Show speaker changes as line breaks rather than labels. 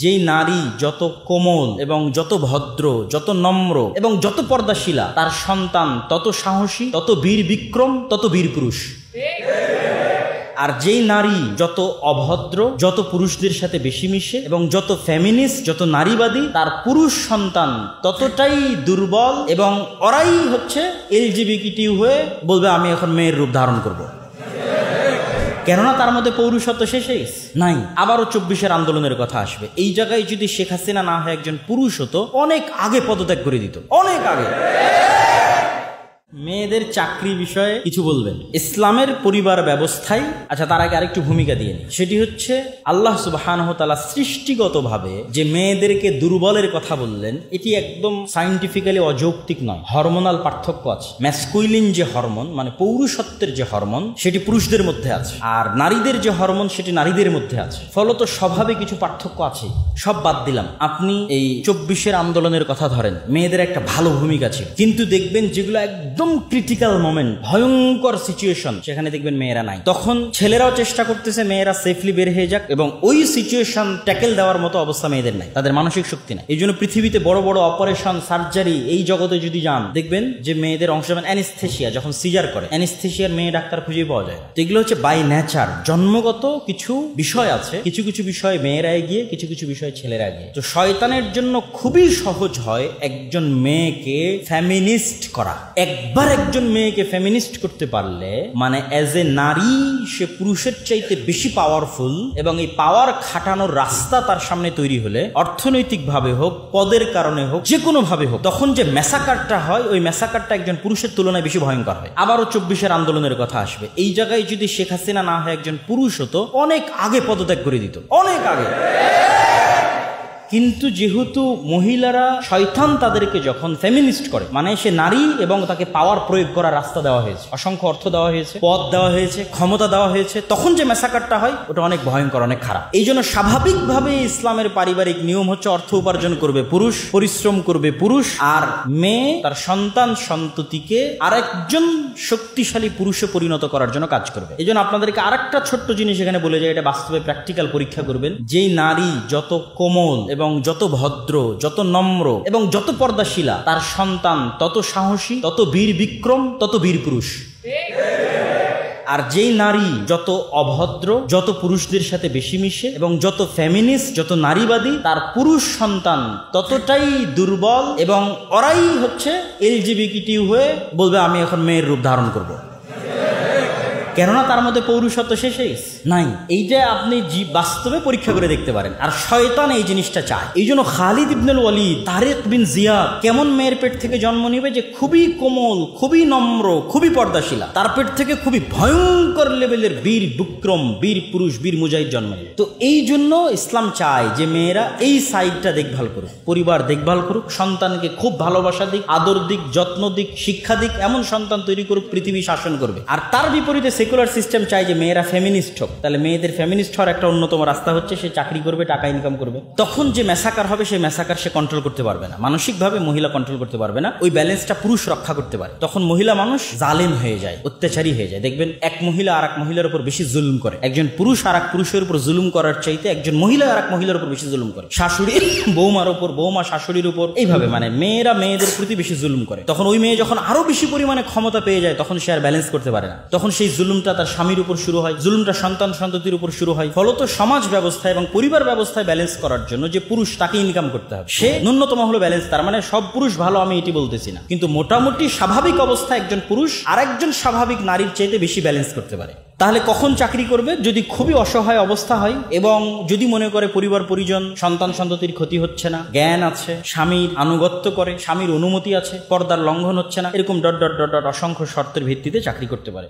যেই নারী যত কোমল এবং যত ভদ্র, যত নম্র এবং যত পর্দাশীলা, তার সন্তান তত সাহসী, তত বীর বিক্রম, তত বীর পুরুষ। আর যেই নারী যত অভদ্র, যত পুরুষদের সাথে বেশি মিশে এবং যত ফেমিনিস্ট, যত নারীবাদী, তার পুরুষ সন্তান ততটাই দুর্বল এবং ওরাই হচ্ছে এলজিবিটি হয়ে বলবে আমি এখন মেয়ের রূপ ধারণ করব। কেননা তার মধ্যে পৌরুষত্ব শেষে নাই। আবারও 24-এর আন্দোলনের কথা আসবে। এই জায়গায় যদি শেখ হাসিনা না হয় একজন পুরুষ হতো, অনেক আগে পদত্যাগ করে দিত, অনেক আগে। মেয়েদের চাকরি বিষয়ে কিছু বলবেন ইসলামের পরিবার ব্যবস্থায়। আচ্ছা, তার আগে আরেকটু ভূমিকা দিয়ে নিই। সেটি হচ্ছে আল্লাহ সুবহানাহু ওয়া তাআলা সৃষ্টিগতভাবে যে মেয়েদেরকে দুর্বলের কথা বললেন, এটি একদম সায়েন্টিফিক্যালি অযৌক্তিক নয়। হরমোনাল পার্থক্য আছে। ম্যাসকুইলিন যে হরমোন, মানে পৌরুষত্বের যে হরমোন, সেটি পুরুষদের মধ্যে আছে, আর নারীদের যে হরমোন সেটি নারীদের মধ্যে আছে। ফলত স্বভাবে কিছু পার্থক্য আছে। সব বাদ দিলাম, আপনি এই 24-এর আন্দোলনের কথা ধরেন, মেয়েদের একটা ভালো ভূমিকা ছিল, কিন্তু দেখবেন যেগুলো একদম ক্রিটিক্যাল মোমেন্ট, ভয়ঙ্কর সিচুয়েশন, সেখানে দেখবেন মেয়েরা নাই। তখন ছেলেরাও চেষ্টা করতেছে মেয়েরা সেফলি বের হয়ে যাক, এবং ওই সিচুয়েশন ট্যাকেল দেওয়ার মতো অবস্থা মেয়েদের নাই, তাদের মানসিক শক্তি নাই। এই জন্য পৃথিবীতে বড় বড় অপারেশন, সার্জারি, এই জগতে যদি যান, দেখবেন যে মেয়েদের অংশ, অ্যানেস্থেশিয়া, যখন সিজার করে, অ্যানেস্থেশিয়ার মেয়ে ডাক্তার খুঁজে পাওয়া যায়। তো এগুলো হচ্ছে বাই নেচার, জন্মগত কিছু বিষয় আছে। কিছু কিছু বিষয় মেয়েরা এগিয়ে, কিছু কিছু বিষয় ছেলেরা এগিয়ে। তো শয়তানের জন্য খুবই সহজ হয় একজন মেয়েকে ফেমিনিস্ট করা। একবার একজন মেয়েকে ফেমিনিস্ট করতে পারলে, মানে অ্যাজ এ নারী সে পুরুষের চাইতে বেশি পাওয়ারফুল, এবং এই পাওয়ার খাটানোর রাস্তা তার সামনে তৈরি হলে, অর্থনৈতিক ভাবে হোক, পদের কারণে হোক, যে কোনো ভাবে হোক, তখন যে ম্যাসাকারটা হয়, ওই ম্যাসাকারটা একজন পুরুষের তুলনায় বেশি ভয়ঙ্কর হয়। আবারও 24-এর আন্দোলনের কথা আসবে। এই জায়গায় যদি শেখ হাসিনা না হয় একজন পুরুষ হতো, অনেক আগে পদত্যাগ করে দিত, অনেক আগে। কিন্তু যেহেতু মহিলারা, শয়তান তাদেরকে যখন ফেমিনিস্ট করে, মানে সে নারী এবং তাকে পাওয়ার প্রয়োগ করার রাস্তা দেওয়া হয়েছে, অসংখ্য অর্থ দেওয়া হয়েছে, পদ দেওয়া হয়েছে, ক্ষমতা দেওয়া হয়েছে, তখন যে ম্যাসাকারটা হয় ওটা অনেক ভয়ঙ্কর, অনেক খারাপ। এই জন্য স্বাভাবিকভাবে ইসলামের পারিবারিক নিয়ম হচ্ছে অর্থ উপার্জন করবে পুরুষ, পরিশ্রম করবে পুরুষ, আর মেয়ে তার সন্তান সন্ততিকে আরেকজন শক্তিশালী পুরুষে পরিণত করার জন্য কাজ করবে। এই জন্য আপনাদেরকে আরেকটা ছোট্ট জিনিস এখানে বলে যায়, এটা বাস্তবে প্র্যাকটিক্যাল পরীক্ষা করবেন। যেই নারী যত কোমল এবং যত ভদ্র, যত নম্র এবং যত পর্দাশীলা, তার সন্তান তত সাহসী, তত বীর বিক্রম, তত বীর পুরুষ। আর যেই নারী যত অভদ্র, যত পুরুষদের সাথে বেশি মিশে এবং যত ফেমিনিস্ট, যত নারীবাদী, তার পুরুষ সন্তান ততটাই দুর্বল এবং ওরাই হচ্ছে এলজিবিটি হয়ে বলবে আমি এখন মেয়ের রূপ ধারণ করব। কেননা তার মধ্যে পৌরুষত্ব শেষে নাই। এইটা আপনি বাস্তবে পরীক্ষা করে দেখতে পারেন। আর শয়তান এই জিনিসটা চায়। এই জন্য খালিদ ইবনুল ওয়ালিদ, তারেক বিন জিয়াদ কেমন মেয়ের পেট থেকে জন্ম নিবে, যে খুবই কোমল, খুবই নম্র, খুবই পর্দাশীলা, তার পেট থেকে খুবই ভয়ঙ্কর লেভেলের বীর বিক্রম, বীর পুরুষ, বীর মুজাহিদ জন্ম নেবে। তো এই জন্য ইসলাম চায় যে মেয়েরা এই সাইডটা দেখভাল করুক, পরিবার দেখভাল করুক, সন্তানকে খুব ভালোবাসা দিক, আদর দিক, যত্ন দিক, শিক্ষা দিক, এমন সন্তান তৈরি করুক পৃথিবী শাসন করবে। আর তার বিপরীতে সেকুলার সিস্টেম চাই যে মেয়েরা ফেমিনিস্ট হোক। তাহলে মেয়েদের ফেমিনিস্ট হওয়ার একটা অন্যতম রাস্তা হচ্ছে সে চাকরি করবে, টাকা ইনকাম করবে। তখন যে ম্যাসাকার হবে, সেই ম্যাসাকার সে কন্ট্রোল করতে পারবে না, মানসিকভাবে মহিলা কন্ট্রোল করতে পারবে না। ওই ব্যালেন্সটা পুরুষ রক্ষা করতে পারে। তখন মহিলা মানুষ জালেম হয়ে যায়, অত্যাচারী হয়ে যায়। দেখবেন এক মহিলা আর এক মহিলার উপর বেশি জুলুম করে। একজন পুরুষ আর এক পুরুষের উপর জুলুম করার চাইতে একজন মহিলা আর এক মহিলার উপর বেশি জুলুম করে। শাশুড়ি বৌমার উপর, বৌমা শাশুড়ির উপর, এইভাবে মানে মেয়েরা মেয়েদের প্রতি বেশি জুলুম করে। তখন ওই মেয়ে যখন আরো বেশি পরিমাণে ক্ষমতা পেয়ে যায়, তখন সে আর ব্যালেন্স করতে পারে না। তখন সেই জুলুমটা তার স্বামীর উপর শুরু হয়, জুলুমটা সন্তান সন্ততির উপর শুরু হয়। ফলত সমাজ ব্যবস্থা এবং পরিবার ব্যবস্থায় ব্যালেন্স করার জন্য যে পুরুষ, তাকে ইনকাম করতে হবে, সে ন্যূনতম হলো ব্যালেন্স। তার মানে সব পুরুষ ভালো আমি এটি বলতেছি না, কিন্তু মোটামুটি স্বাভাবিক অবস্থায় একজন পুরুষ আরেকজন স্বাভাবিক নারীর চাইতে বেশি ব্যালেন্স করতে পারে। তাহলে কখন চাকরি করবে? যদি খুবই অসহায় অবস্থা হয় এবং যদি মনে করে পরিবার পরিজন, সন্তান সন্ততির ক্ষতি হচ্ছে না, জ্ঞান আছে, স্বামীর আনুগত্য করে, স্বামীর অনুমতি আছে, পর্দার লঙ্ঘন হচ্ছে না, এরকম ডট ডট ডট ডট অসংখ্য শর্তের ভিত্তিতে চাকরি করতে পারে।